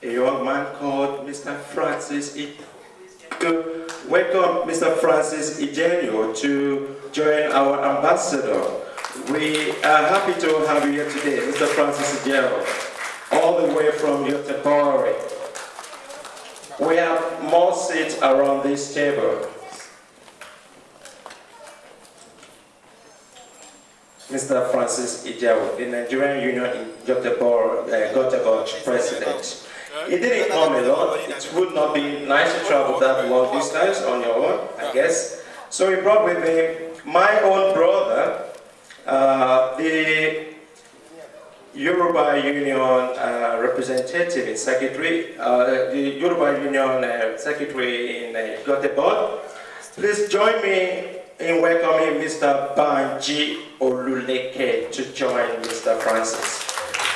a young man called Mr. Francis to welcome Mr. Francis Ijenio to join our ambassador. We are happy to have you here today, Mr. Francis Ijenio, all the way from Yoruba. We have more seats around this table. Mr. Francis Ijenio, the Nigerian Union in Yoruba president. He didn't come alone. It would not be nice to travel that long distance on your own, I guess. So he brought with him my own brother, the Yoruba Union representative and secretary, the Yoruba Union secretary in Göteborg. Please join me in welcoming Mr. Banji Oluleke to join Mr. Francis.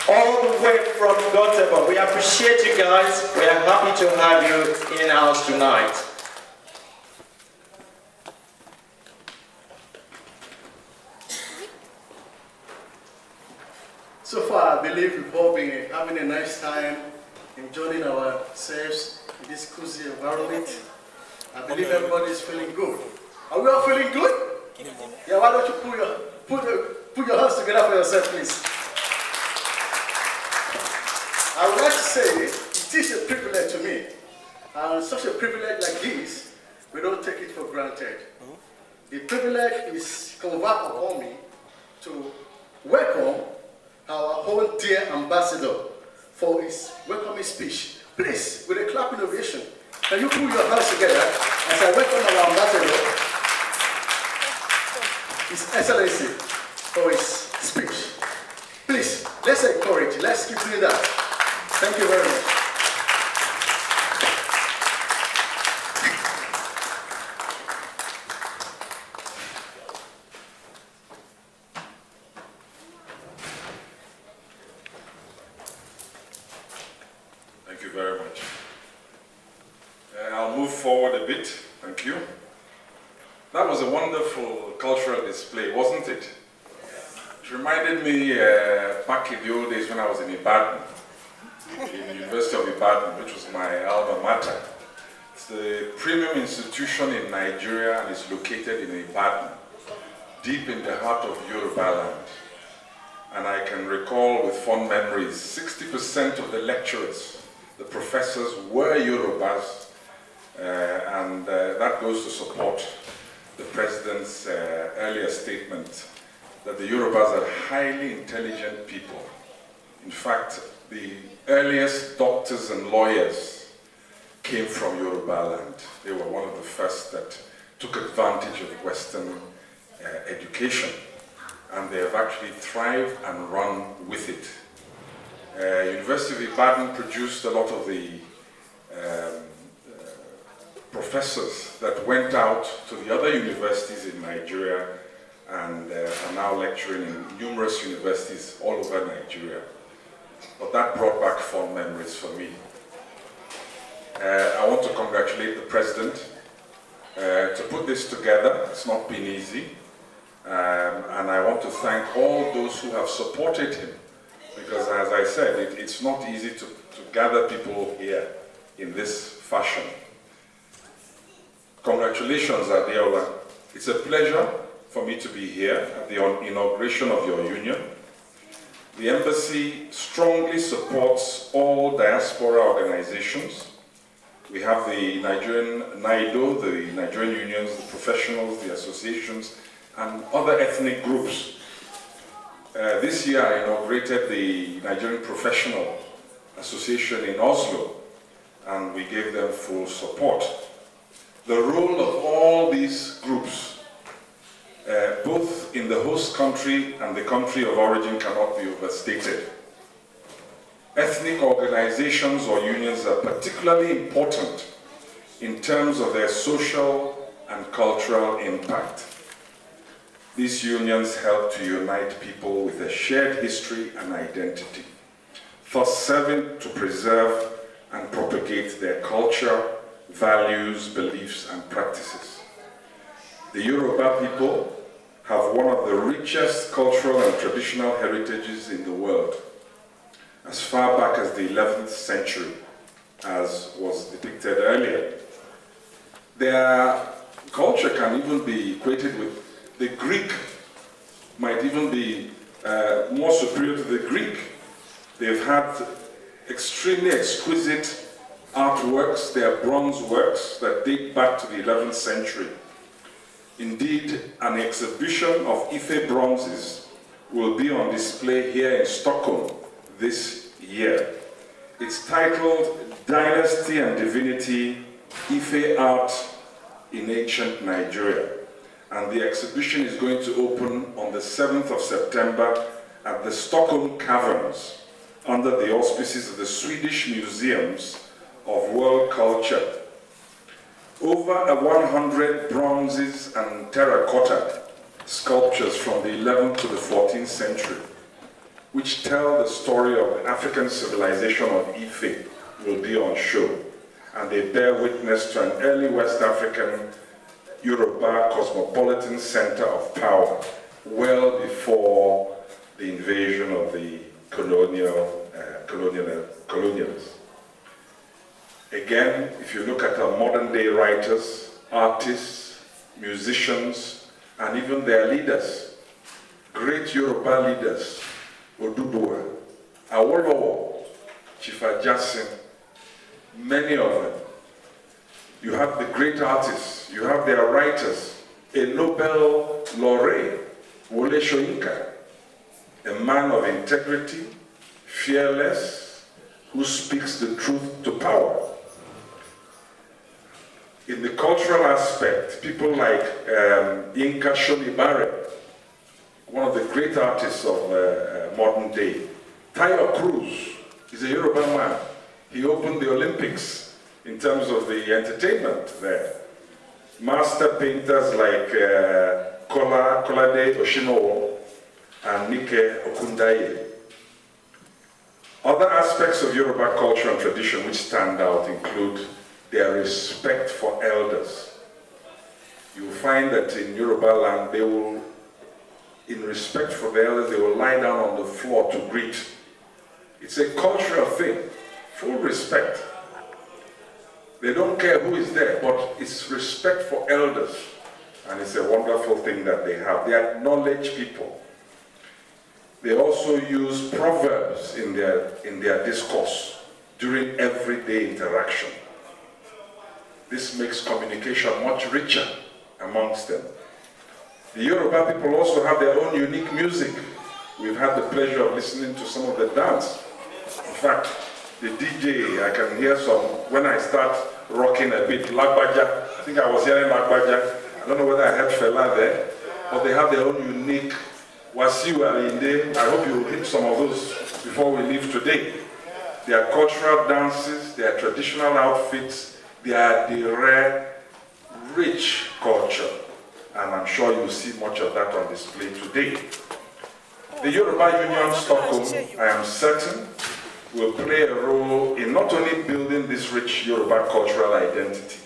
All the way from Göteborg. We appreciate you guys. We are happy to have you in house tonight. So far, I believe we've all been having a nice time, enjoying ourselves in this cozy environment. I believe everybody is feeling good. Are we all feeling good? Yeah, why don't you put your hands together for yourself, please? I would like to say it is a privilege to me. And such a privilege like this, we don't take it for granted. The privilege is conferred upon me to welcome our own dear ambassador for his welcoming speech. Please, with a clapping ovation, can you put your hands together as I welcome our ambassador, His Excellency, for his speech. Please, let's encourage, let's keep doing that. Thank you very much. Thank you very much. I'll move forward a bit. Thank you. That was a wonderful cultural display, wasn't it? It reminded me back in the old days when I was in Ibadan, in the University of Ibadan, which was my alma mater. It's the premium institution in Nigeria and is located in Ibadan, deep in the heart of Yoruba land. And I can recall with fond memories, 60% of the lecturers, the professors were Yorubas, and that goes to support the President's earlier statement that the Yorubas are highly intelligent people. In fact, the earliest doctors and lawyers came from Yoruba land. They were one of the first that took advantage of Western education, and they have actually thrived and run with it. University of Ibadan produced a lot of the professors that went out to the other universities in Nigeria and are now lecturing in numerous universities all over Nigeria. But that brought back fond memories for me. I want to congratulate the President to put this together. It's not been easy. And I want to thank all those who have supported him, because as I said, it's not easy to gather people here in this fashion. Congratulations, Adeola. It's a pleasure for me to be here at the inauguration of your union. The embassy strongly supports all diaspora organizations. We have the Nigerian NIDO, the Nigerian unions, the professionals, the associations, and other ethnic groups. This year I inaugurated the Nigerian Professional Association in Oslo, and we gave them full support. The role of all these groups, both in the host country and the country of origin, cannot be overstated. Ethnic organizations or unions are particularly important in terms of their social and cultural impact. These unions help to unite people with a shared history and identity, thus serving to preserve and propagate their culture, values, beliefs, and practices. The Yoruba people have one of the richest cultural and traditional heritages in the world. As far back as the 11th century, as was depicted earlier. Their culture can even be equated with the Greek, might even be more superior to the Greek. They've had extremely exquisite artworks. They are bronze works that date back to the 11th century. Indeed, an exhibition of Ife bronzes will be on display here in Stockholm this year. It's titled Dynasty and Divinity, Ife Art in Ancient Nigeria. And the exhibition is going to open on the 7th of September at the Stockholm Caverns under the auspices of the Swedish Museums of World Culture. Over 100 bronzes and terracotta sculptures from the 11th to the 14th century, which tell the story of the African civilization of Ife, will be on show. And they bear witness to an early West African Yoruba cosmopolitan center of power, well before the invasion of the colonialists. Again, if you look at our modern day writers, artists, musicians, and even their leaders, great Yoruba leaders, Oduduwa, Awolowo, Chifa Jasin, many of them. You have the great artists, you have their writers, a Nobel laureate, Wole Soyinka, a man of integrity, fearless, who speaks the truth to power. In the cultural aspect, people like Yinka Shonibare, one of the great artists of modern day. Tayo Cruz is a Yoruba man. He opened the Olympics in terms of the entertainment there. Master painters like Kolade Oshinowo and Nike Okundaye. Other aspects of Yoruba culture and tradition which stand out include their respect for elders. You will find that in Yoruba land, they will, in respect for the elders, they will lie down on the floor to greet. It's a cultural thing, full respect. They don't care who is there, but it's respect for elders. And it's a wonderful thing that they have. They acknowledge people. They also use proverbs in their discourse during everyday interaction. This makes communication much richer amongst them. The Yoruba people also have their own unique music. We've had the pleasure of listening to some of the dance. In fact, the DJ, I can hear some, when I start rocking a bit, Lagbaja, I think I was hearing Lagbaja. I don't know whether I heard Fela there, but they have their own unique Wasiu Alinde. I hope you will hit some of those before we leave today. Their cultural dances, their traditional outfits, they are the rare, rich culture. And I'm sure you'll see much of that on display today. The Yoruba Union Stockholm, I am certain, will play a role in not only building this rich Yoruba cultural identity,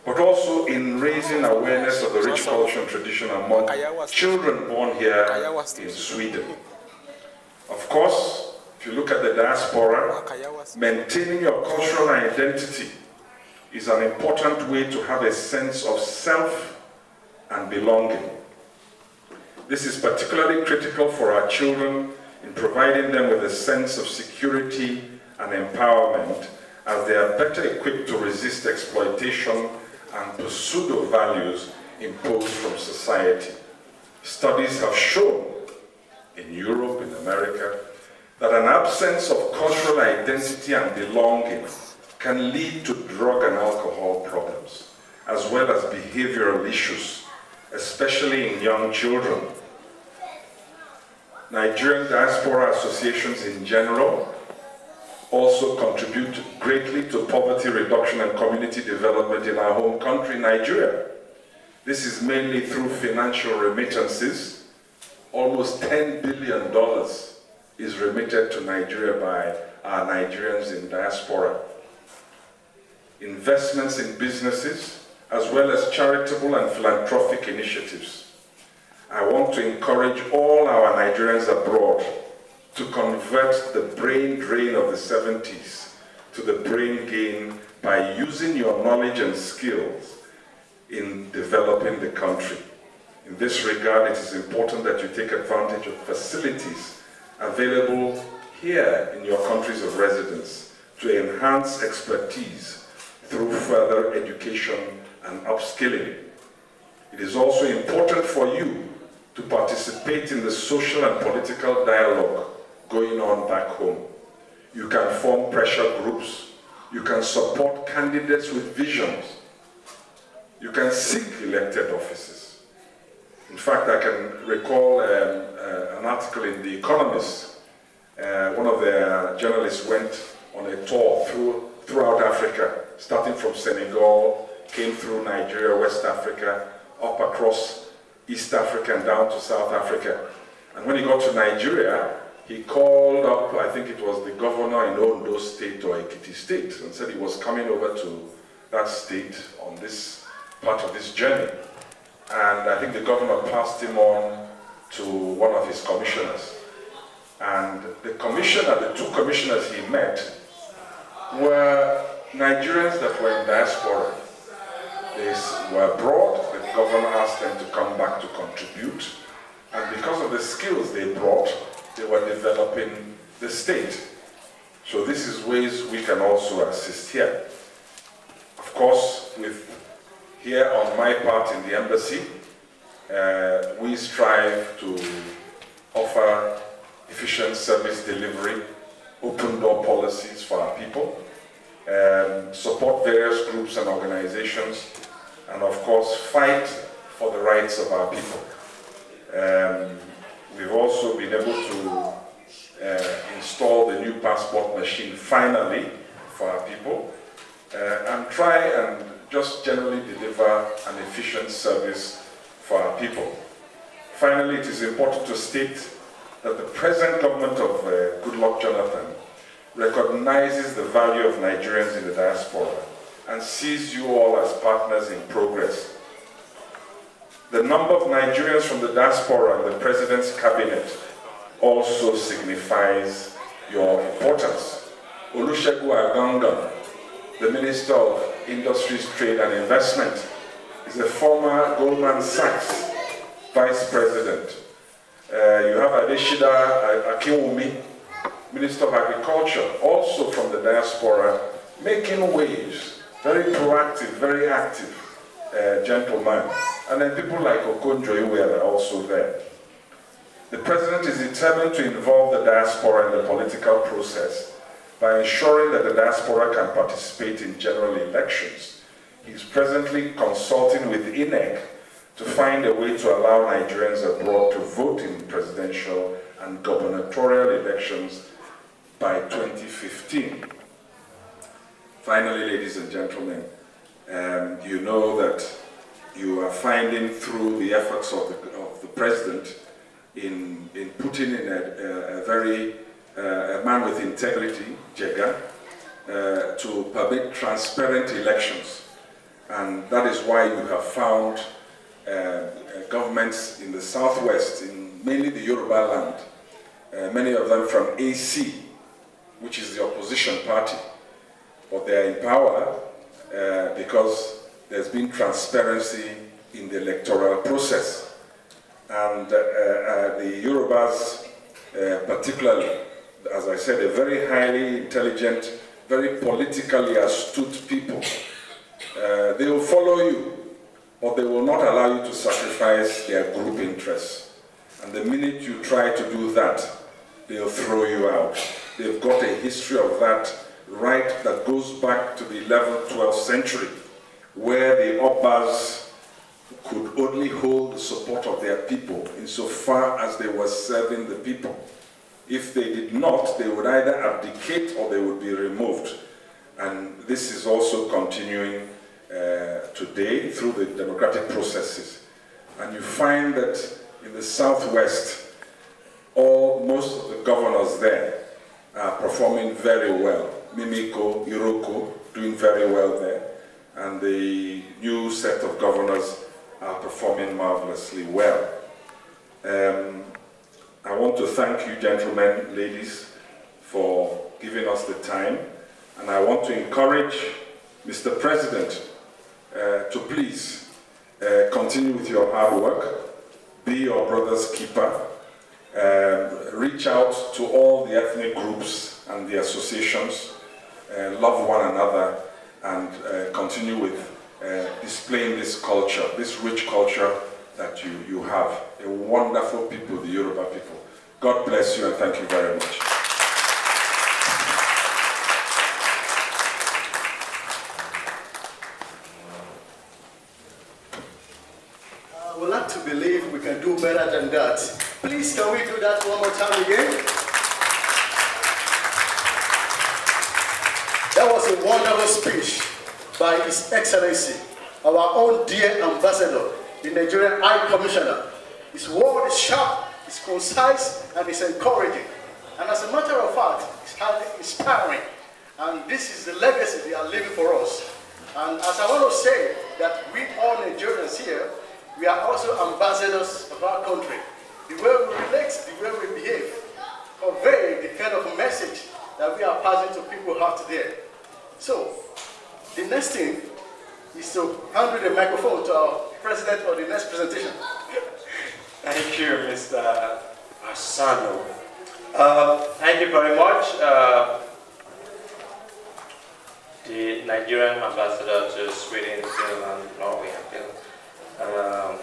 but also in raising awareness of the rich culture and tradition among children born here in Sweden. Of course, if you look at the diaspora, maintaining your cultural identity is an important way to have a sense of self and belonging. This is particularly critical for our children in providing them with a sense of security and empowerment, as they are better equipped to resist exploitation and pseudo values imposed from society. Studies have shown in Europe, in America, that an absence of cultural identity and belonging can lead to drug and alcohol problems, as well as behavioral issues, especially in young children. Nigerian diaspora associations in general also contribute greatly to poverty reduction and community development in our home country, Nigeria. This is mainly through financial remittances. Almost $10 billion is remitted to Nigeria by our Nigerians in diaspora. Investments in businesses, as well as charitable and philanthropic initiatives. I want to encourage all our Nigerians abroad to convert the brain drain of the 70s to the brain gain by using your knowledge and skills in developing the country. In this regard, it is important that you take advantage of facilities available here in your countries of residence to enhance expertise through further education and upskilling. It is also important for you to participate in the social and political dialogue going on back home. You can form pressure groups. You can support candidates with visions. You can seek elected offices. In fact, I can recall an article in The Economist. One of the journalists went on a tour throughout Africa, starting from Senegal, came through Nigeria, West Africa, up across East Africa and down to South Africa. And when he got to Nigeria, he called up, I think it was the governor in Ondo State or Ekiti State, and said he was coming over to that state on this part of this journey. And I think the governor passed him on to one of his commissioners. And the commissioner, the two commissioners he met, were Nigerians that were in diaspora. They were abroad. The governor asked them to come back to contribute. And because of the skills they brought, they were developing the state. So this is ways we can also assist here. Of course, here on my part in the embassy, we strive to offer efficient service delivery, open door policies for our people, support various groups and organizations, and of course fight for the rights of our people. We've also been able to install the new passport machine finally for our people, and try and just generally deliver an efficient service for our people. Finally, it is important to state that the present government of Goodluck Jonathan recognizes the value of Nigerians in the diaspora and sees you all as partners in progress. The number of Nigerians from the diaspora in the President's cabinet also signifies your importance. Olusegun Aganga, the Minister of Industries, Trade and Investment, is a former Goldman Sachs Vice President. You have Adeshida Akinwumi, Minister of Agriculture, also from the diaspora, making waves, very proactive, very active gentleman. And then people like Okonjo Iweala are also there. The President is determined to involve the diaspora in the political process by ensuring that the diaspora can participate in general elections. He's presently consulting with INEC to find a way to allow Nigerians abroad to vote in presidential and gubernatorial elections by 2015. Finally, ladies and gentlemen, you know that you are finding through the efforts of the President in putting in a man with integrity, Jega, to permit transparent elections. And that is why you have found governments in the southwest, in mainly the Yoruba land, many of them from AC, which is the opposition party, but they are in power because there's been transparency in the electoral process. And the Yorubas, particularly, as I said, a very highly intelligent, very politically astute people. They will follow you, but they will not allow you to sacrifice their group interests. And the minute you try to do that, they'll throw you out. They've got a history of that that goes back to the 11th, 12th century, where the Obas could only hold the support of their people insofar as they were serving the people. If they did not, they would either abdicate or they would be removed. And this is also continuing today through the democratic processes. And you find that in the southwest, most of the governors there are performing very well. Mimiko, Iroko, doing very well there. And the new set of governors are performing marvelously well. I want to thank you, gentlemen, ladies, for giving us the time And I want to encourage Mr. President to please continue with your hard work, be your brother's keeper, reach out to all the ethnic groups and the associations, love one another, and continue with displaying this culture, this rich culture that you have. A wonderful people, the Yoruba people. God bless you and thank you very much. I would like to believe we can do better than that. Please, can we do that one more time again? That was a wonderful speech by His Excellency, our own dear ambassador, the Nigerian High Commissioner. His word is sharp, it's concise, and it's encouraging. And as a matter of fact, it's highly inspiring. And this is the legacy they are leaving for us. And as I want to say that we all Nigerians here, we are also ambassadors of our country. The way we relate, the way we behave, convey the kind of message that we are passing to people out there. So, the next thing is to hand the microphone to our president for the next presentation. Thank you, Mr. Asano. Thank you very much, the Nigerian ambassador to Sweden, Finland, Norway, and Finland.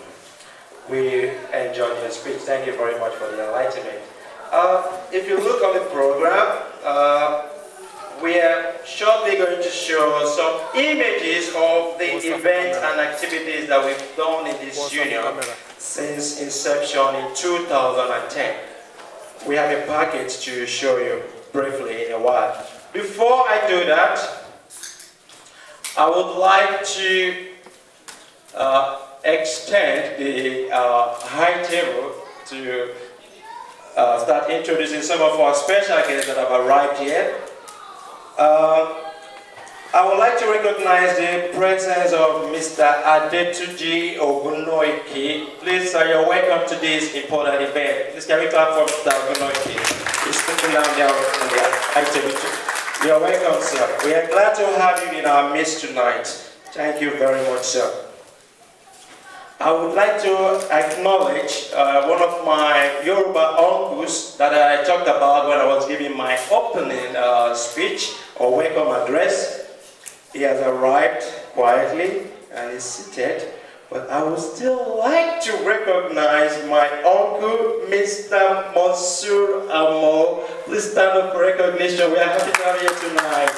We enjoyed your speech. Thank you very much for the enlightenment. If you look on the program, we are shortly going to show some images of the events and activities that we've done in this union since inception in 2010. We have a package to show you briefly in a while. Before I do that, I would like to extend the high table to start introducing some of our special guests that have arrived here. I would like to recognize the presence of Mr. Adetuji Ogunoike. Please, sir, you're welcome to this important event. Please, can we clap for Mr. Ogunoike? He's sitting down there on the activity. You're welcome, sir. We are glad to have you in our midst tonight. Thank you very much, sir. I would like to acknowledge one of my Yoruba uncles that I talked about when I was giving my opening speech or welcome address. He has arrived quietly and is seated, but I would still like to recognize my uncle, Mr. Monsieur Amo. Please stand up for recognition. We are happy to have you tonight.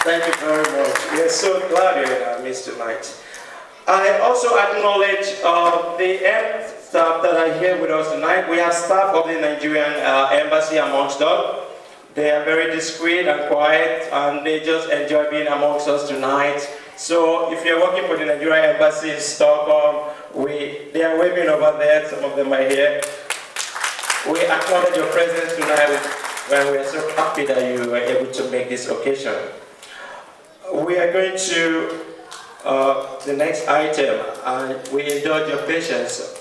Thank you very much. We are so glad you're in our midst tonight. I also acknowledge the staff that are here with us tonight. We have staff of the Nigerian embassy amongst us. They are very discreet and quiet, and they just enjoy being amongst us tonight. So if you're working for the Nigerian embassy in Stockholm, they are waving over there. Some of them are here. We acknowledge your presence tonight, and we are so happy that you were able to make this occasion. We are going to the next item, and we indulge your patience.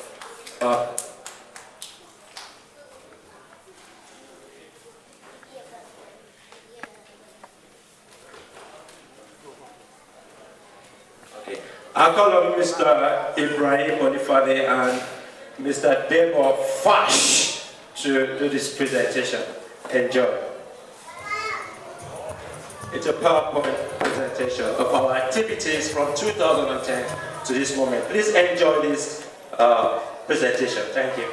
Okay, I'll call on Mr. Ibrahim Bonifade and Mr. Debo Fash to do this presentation. Enjoy. It's a PowerPoint presentation of our activities from 2010 to this moment. Please enjoy this presentation. Thank you.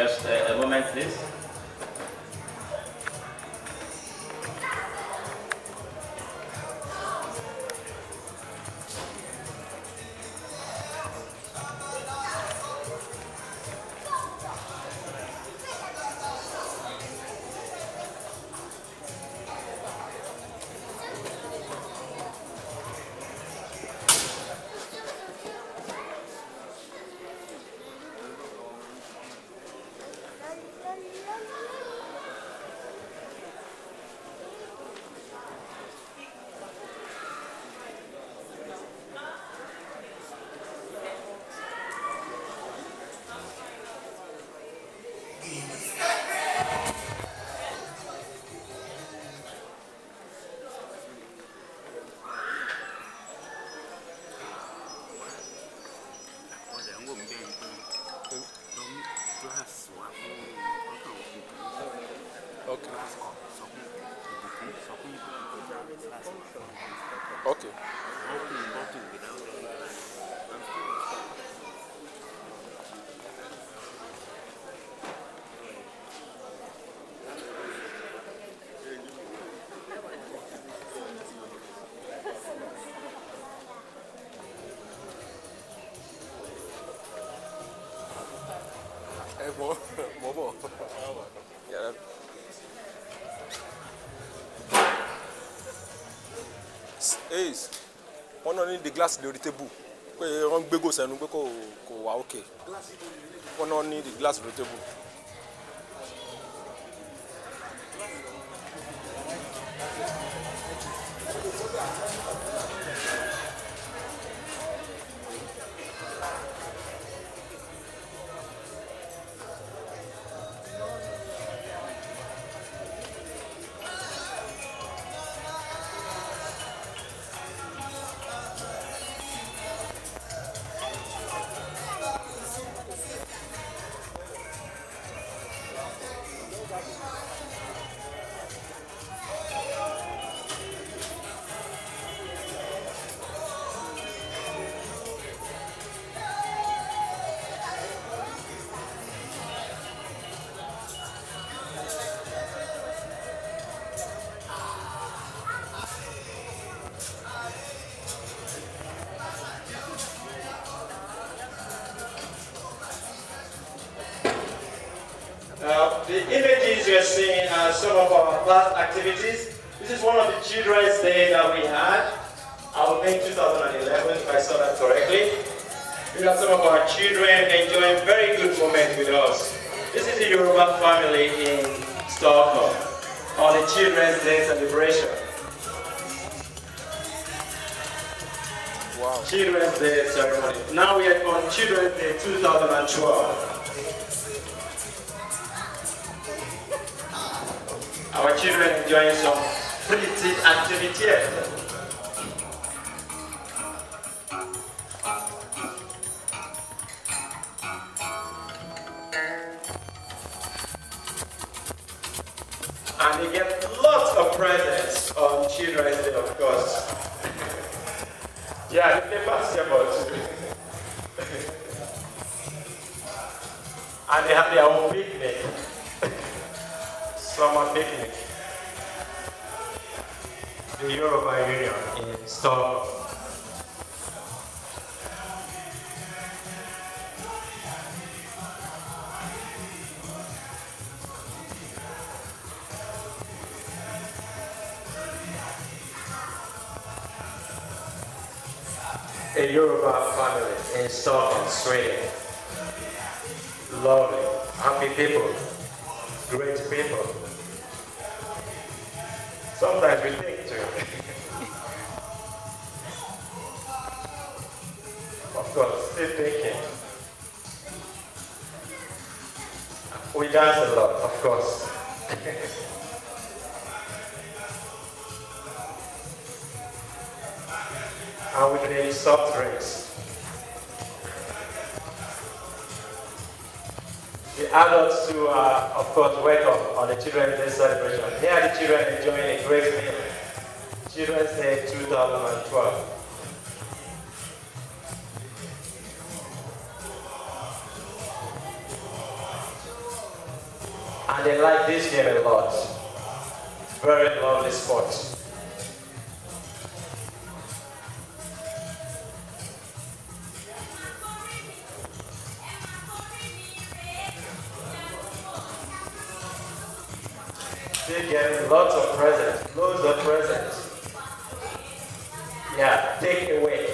Just a moment, please. Okay. Hey, Bobo. Yeah. Ace, wọ́n náà ní the glass lórí table pé wọ́n gbégò sẹ́nu pé kò wà okay. Wọ́n náà ní the glass lórí table. The images you're seeing are some of our class activities. This is one of the Children's Day that we had. I think 2011, if I saw that correctly. We have some of our children enjoying very good moments with us. This is the Yoruba family in Stockholm on the Children's Day celebration. Wow. Children's Day ceremony. Now we are on Children's Day 2012. Our children enjoying some pretty activity. And they get lots of presents on Children's Day, of course. Yeah, they play basketball too. And they have their own picnic. Summer picnic. The Yoruba Union in Stockholm. A Yoruba family in Stockholm, Sweden. Lovely, happy people, great people. Sometimes we think too. Of course, still thinking. We dance a lot, of course. And we drink soft drinks. The adults too are, of course, welcome on the Children's Day celebration. Here are the children enjoying a great meal. Children's Day 2012. and they like this game a lot. Very lovely sport. They get lots of presents, loads of presents. Yeah, take away.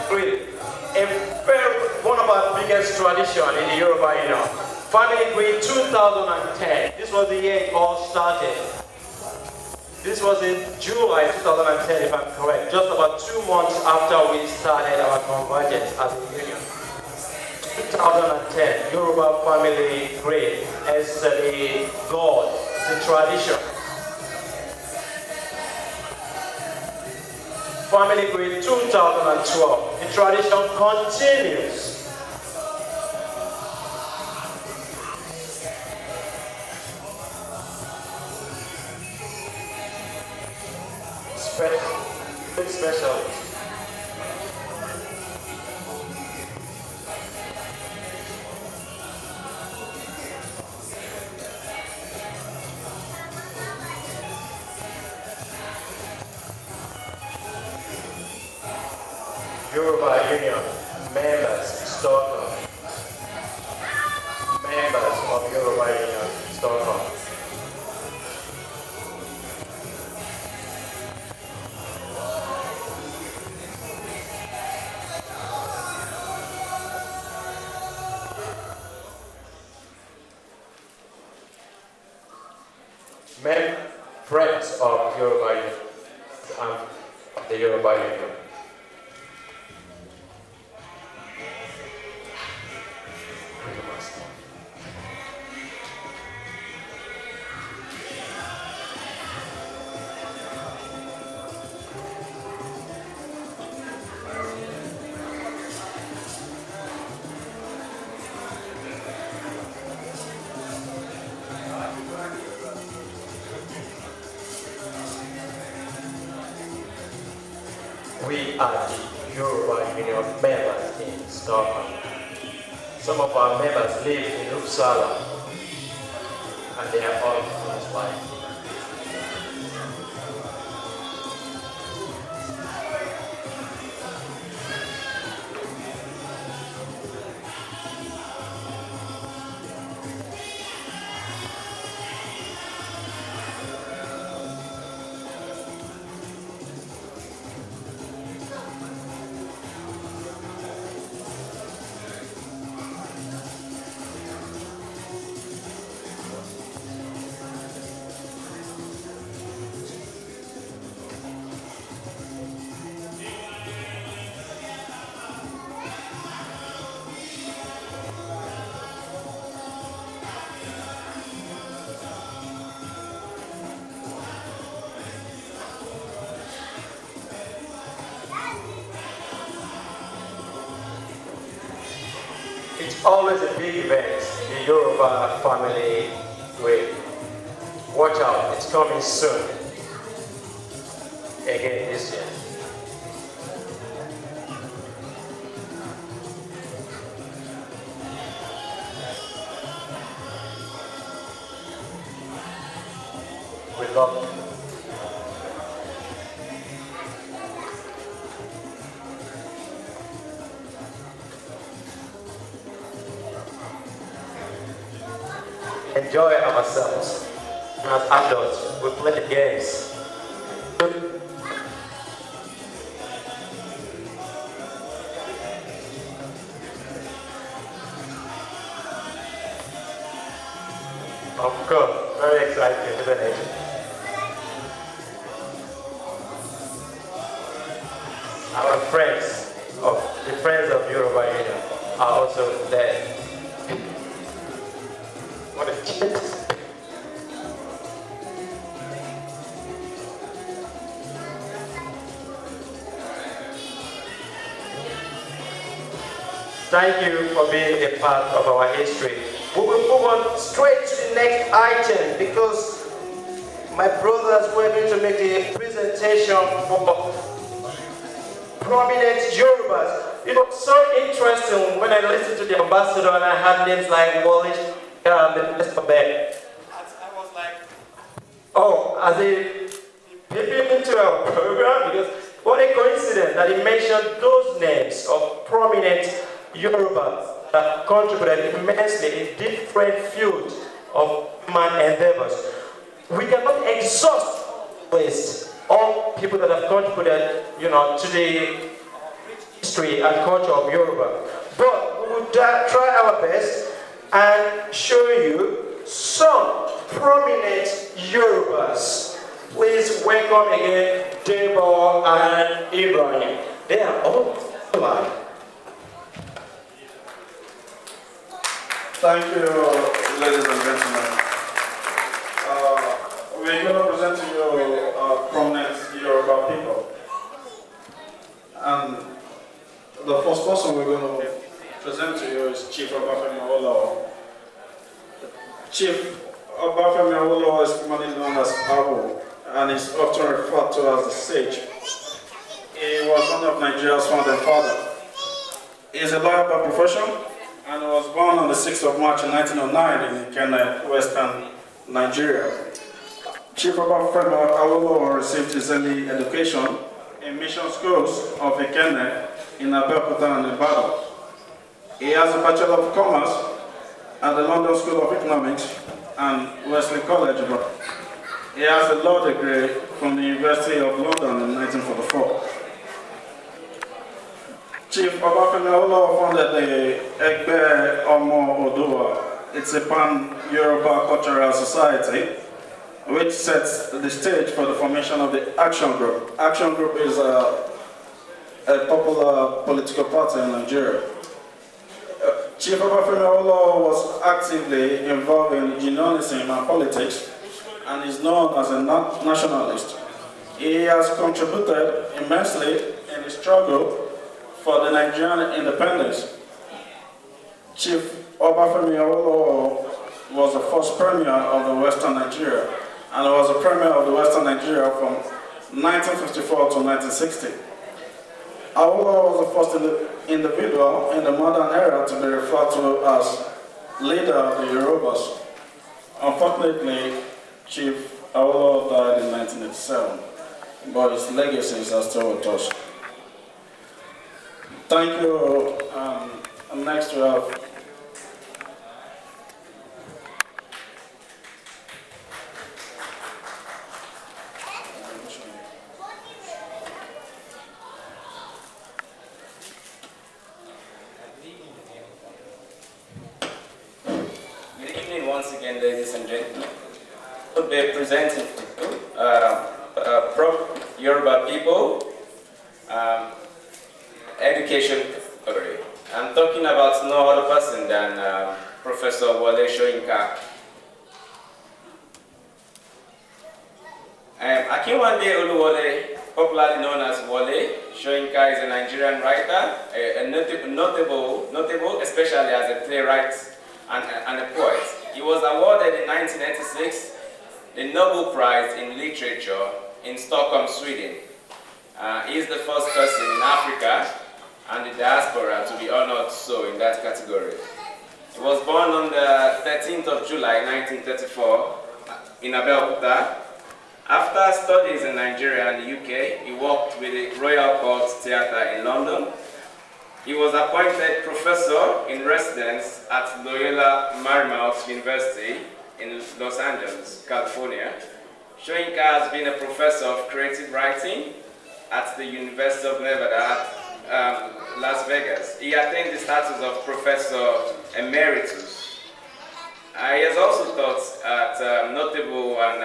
Great. One of our biggest tradition in the Yoruba, Family Green 2010. This was the year it all started. This was in July 2010, if I'm correct. Just about 2 months after we started our convergence as a union. 2010, Yoruba Family Green as the God, the tradition. Family Green 2012. The tradition continues. Special. Yoruba Union members, Stockholm. Members of Yoruba Union, Stockholm. Friends of Yoruba Union and the Yoruba Union. We are the Yoruba Union members in Stockholm. Some of our members live in Uppsala, and they are all close by. It's always a big event, the Yoruba Family Week. Watch out, it's coming soon. Again this year. We love you. Enjoy ourselves. As adults, we play the games. Of course, very exciting, isn't it? Our friends, the friends of Yoruba Union are also there. What a chance. Thank you for being a part of our history. We will move on straight to the next item because my brothers were going to make a presentation for prominent Yorubas. It was so interesting when I listened to the ambassador and I had names like Wallace and the rest of them. I was like, oh, as a peeping into our program, because what a coincidence that he mentioned those names of prominent Yorubas that contributed immensely in different fields of human endeavors. We cannot exhaust list all people that have contributed, to the history and culture of Yoruba. But we will try our best and show you some prominent Yorubas. Please welcome again Debo and Ibrahim. They are all alive. Thank you, ladies and gentlemen. We're going to present to you prominent Yoruba people. And the first person we're going to present to you is Chief Obafemi Awolowo. Chief Obafemi Awolowo is commonly known as Abu, and is often referred to as the Sage. He was one of Nigeria's founding fathers. He is a lawyer by profession, and was born on the 6th of March in 1909 in Ikenne, Western Nigeria. Chief Obafemi Awolowo received his early education in mission schools of Ikenne, in Abeokuta and Ibadan. He has a Bachelor of Commerce at the London School of Economics and Wesley College. He has a law degree from the University of London in 1944. Chief Obafemi Awolowo founded the Egbe Omo Oduwa. It's a pan-Yoruba cultural society which sets the stage for the formation of the Action Group. Action Group is a popular political party in Nigeria. Chief Obafemi Awolowo was actively involved in unionism and politics and is known as a nationalist. He has contributed immensely in the struggle for the Nigerian independence. Chief Obafemi Awolowo was the first premier of the Western Nigeria and was the premier of the Western Nigeria from 1954 to 1960. Awolowo was the first individual in the modern era to be referred to as leader of the Yorubas. Unfortunately, Chief Awolowo died in 1987, but his legacies are still with us. Thank you. And next we have once again, ladies and gentlemen. We'll be presenting Yoruba people education category. I'm talking about no other person than Professor Wole Soyinka. Akinwande Oluwole, popularly known as Wole Soyinka, is a Nigerian writer, notable especially as a playwright and a poet. He was awarded in 1986 the Nobel Prize in Literature in Stockholm, Sweden. He is the first person in Africa and the diaspora to be honored so in that category. He was born on the 13th of July 1934 in Abeokuta. After studies in Nigeria and the UK, he worked with the Royal Court Theatre in London. He was appointed professor in residence at Loyola Marymount University in Los Angeles, California. Soyinka has been a professor of creative writing at the University of Nevada at Las Vegas. He attained the status of Professor Emeritus. He has also taught at notable and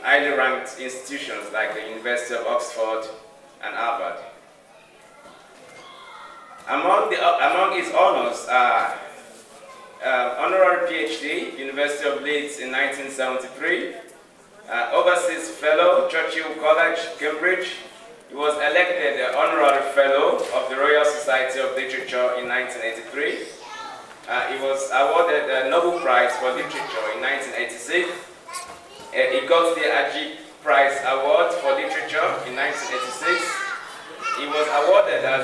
highly ranked institutions like the University of Oxford and Harvard. Among his honors are honorary PhD, University of Leeds in 1973, Overseas Fellow, Churchill College, Cambridge. He was elected the Honorary Fellow of the Royal Society of the Literature in 1983. He was awarded the Nobel Prize for Literature in 1986. He got the Ajib Prize Award for Literature in 1986. He was awarded as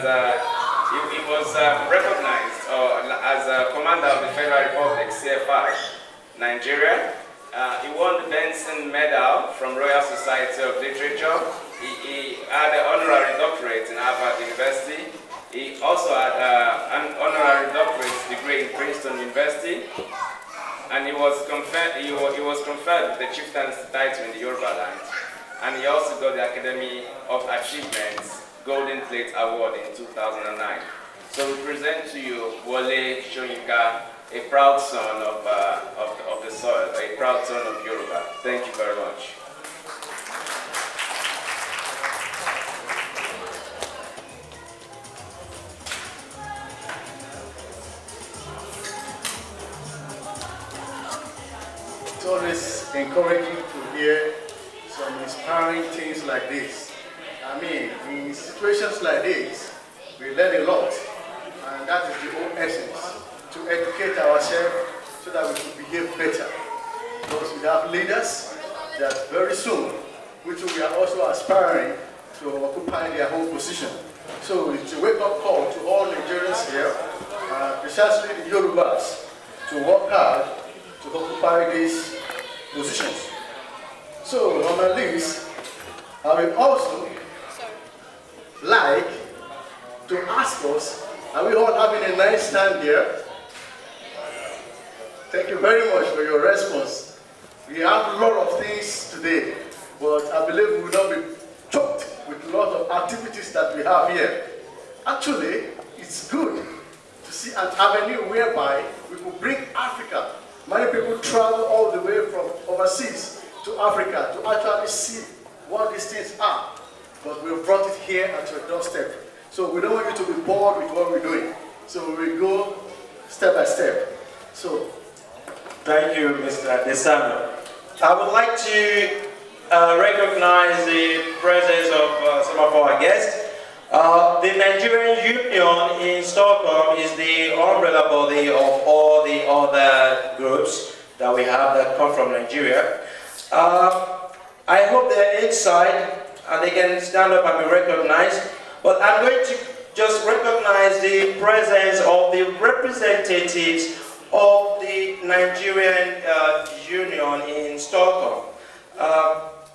he was recognized as a commander of the Federal Republic, CFI, Nigeria. He won the Benson Medal from Royal Society of Literature. He had an honorary doctorate in Harvard University. He also had an honorary doctorate degree in Princeton University, and he was conferred the chieftain's title in the Yoruba land. And he also got the Academy of Achievements Golden Plate Award in 2009. So we present to you Wole Soyinka, a proud son of the soil, a proud son of Yoruba. Thank you very much. It's always encouraging to hear some inspiring things like this. I mean, in situations like this, we learn a lot, and that is the whole essence, to educate ourselves so that we can behave better. Because we have leaders that very soon, which we are also aspiring to occupy their own position. So it's a wake-up call to all Nigerians here, precisely the Yorubas, to work hard to occupy these positions. So on my list, I will also like to ask us, are we all having a nice time here? Thank you very much for your response. We have a lot of things today, but I believe we will not be choked with a lot of activities that we have here. Actually, it's good to see an avenue whereby we could bring Africa. Many people travel all the way from overseas to Africa to actually see what these things are. But we've brought it here at your doorstep. So we don't want you to be bored with what we're doing. So we go step by step. So, thank you, Mr. Desano. I would like to recognize the presence of some of our guests. The Nigerian Union in Stockholm is the umbrella body of all the other groups that we have that come from Nigeria. I hope they're inside and they can stand up and be recognized. But I'm going to just recognize the presence of the representatives of the Nigerian Union in Stockholm.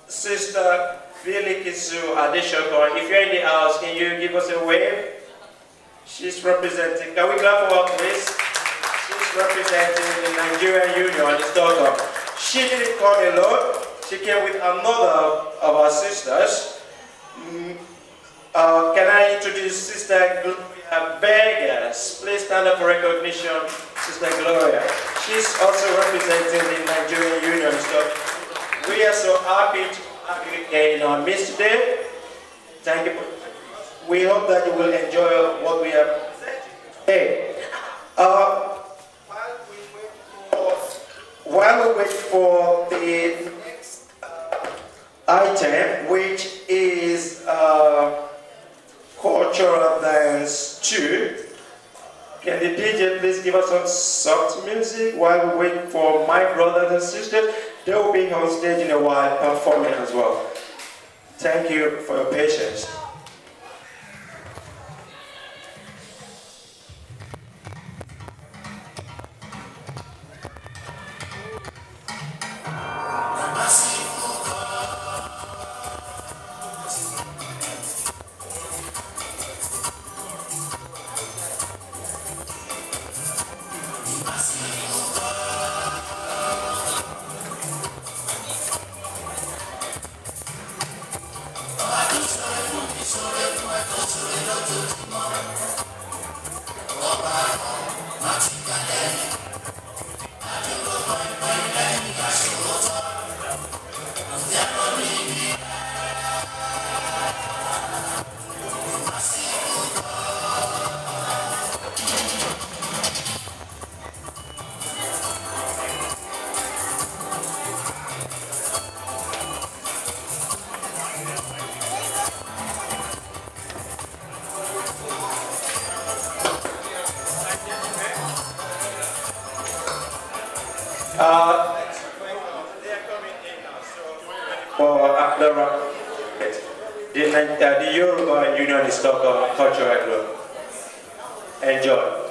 Sister Bilikisu Adeshoko, if you're in the house, can you give us a wave? She's representing, can we clap for her please? She's representing the Nigerian Union in Stockholm. She didn't come alone, she came with another of our sisters. Can I introduce Sister Gloria Beggars? Please stand up for recognition, Sister Gloria. She's also representing the Nigerian Union in Stockholm. We are so happy to have you here in our midst today. Thank you. We hope that you will enjoy what we have presented today. While we wait for the next item, which is cultural dance 2, can the DJ please give us some soft music while we wait for my brothers and sisters? They will be on stage in a while performing as well. Thank you for your patience. Nigerian Union in Stockholm Cultural Group. Enjoy.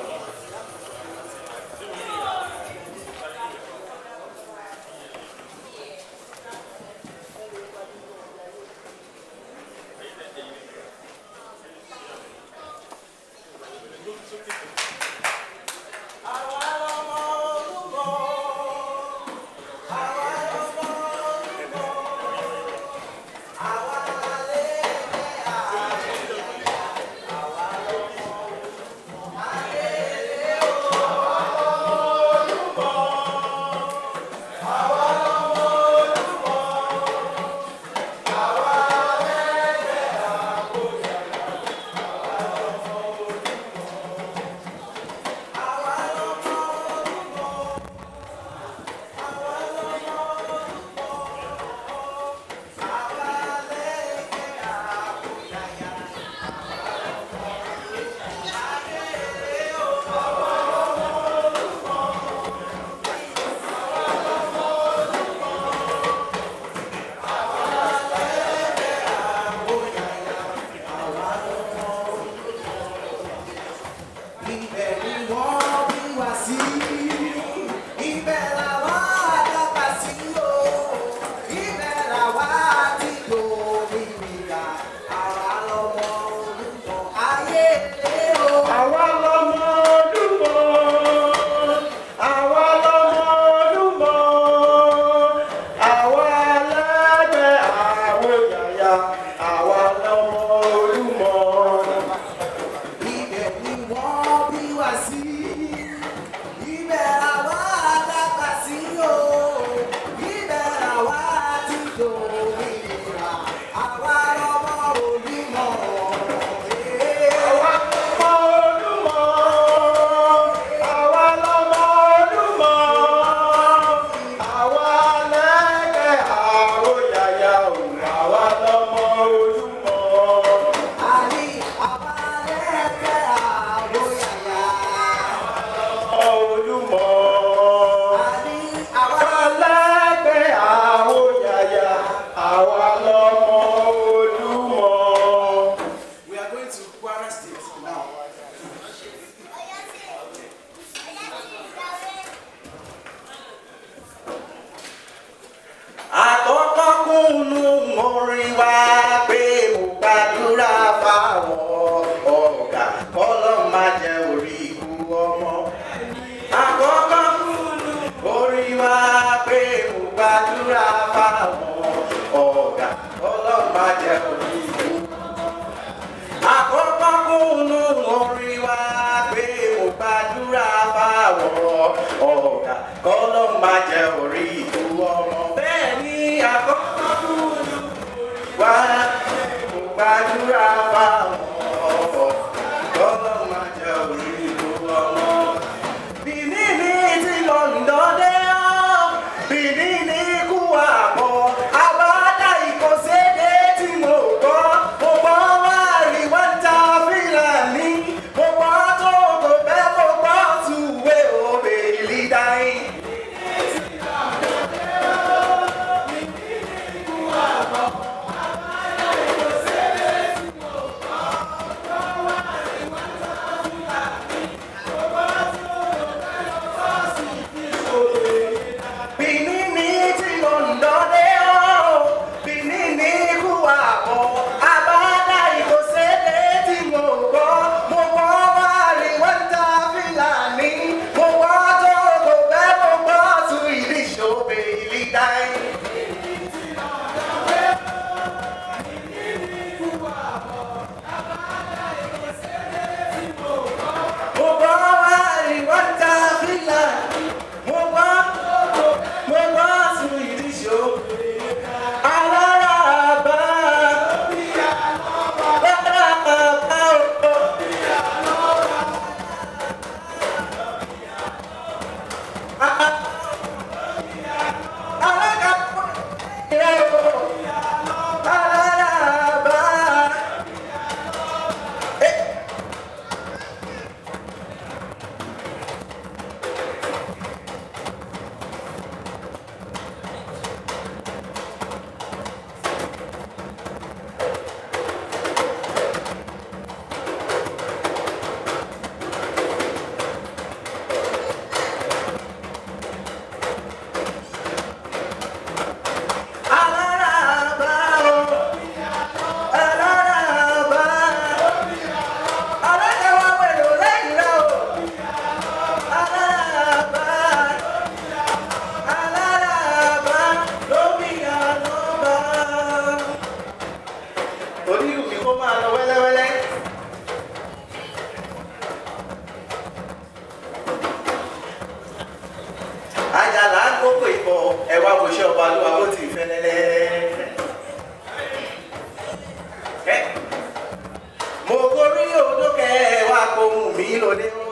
olókè wá pohùn mí lóde o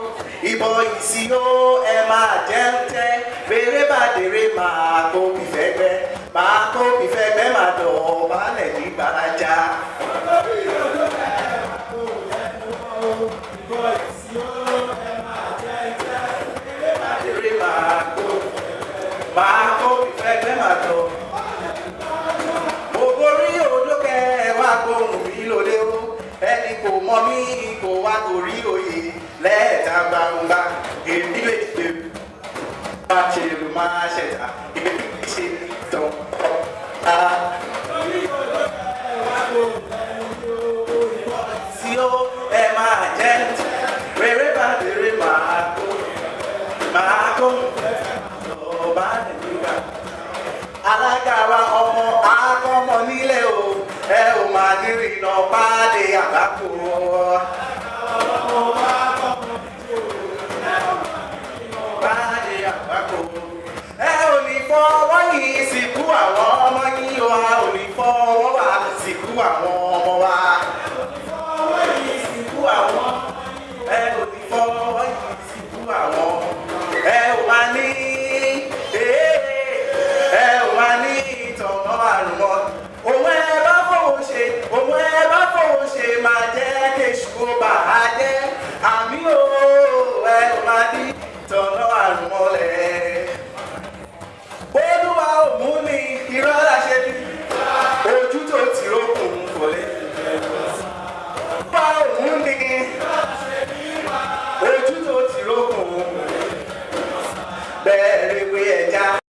ìbọn ìsì o ẹ máa jẹun tẹ fèrè bá dèrè máa kó fìfẹ́gbẹ́ máa dọ̀ balẹ̀ ní gbàrájà. Máa kó fìfẹ́gbẹ́ máa dọ̀. Mo borí olókè wá pohùn mí lóde o ẹni kò mọ mí kò wá torí oyè lẹ́ẹ̀ta gbangba èmi lè dé máa ṣe ló máa ṣẹ̀dá ìbí ṣe tán á. tí ó ẹ máa jẹ́ rere bá rere máa kó ọba nìyíká. alága wa ọmọ akọ́mọ nílé o ẹ ò máa ní ìrìnà pàdé àgbákò. Pàdé àgbákò. Ẹ ò ní fọwọ́ yìí sìnkú àwọn ọmọ yìí o, a ò ní fọwọ́ wà sìnkú àwọn ọmọ wa. Ẹ ò ní fọwọ́ yìí sìnkú àwọn. Ẹ ò máa ní ìtọ̀nà àrùn mọ́. Òun ẹ bá fowó ṣe máa jẹ́ kéṣù kó bà á jẹ́. Àmì o ẹ ò máa ní ìtọ̀nà àrùn mọ́lẹ̀. Olúwa ò mú ní irọ́ láṣẹ bí ojú tó ti rókùn kò lè. Olúwa ò mú ní ojú tó ti rókùn bẹ́ẹ̀ rewé ẹja.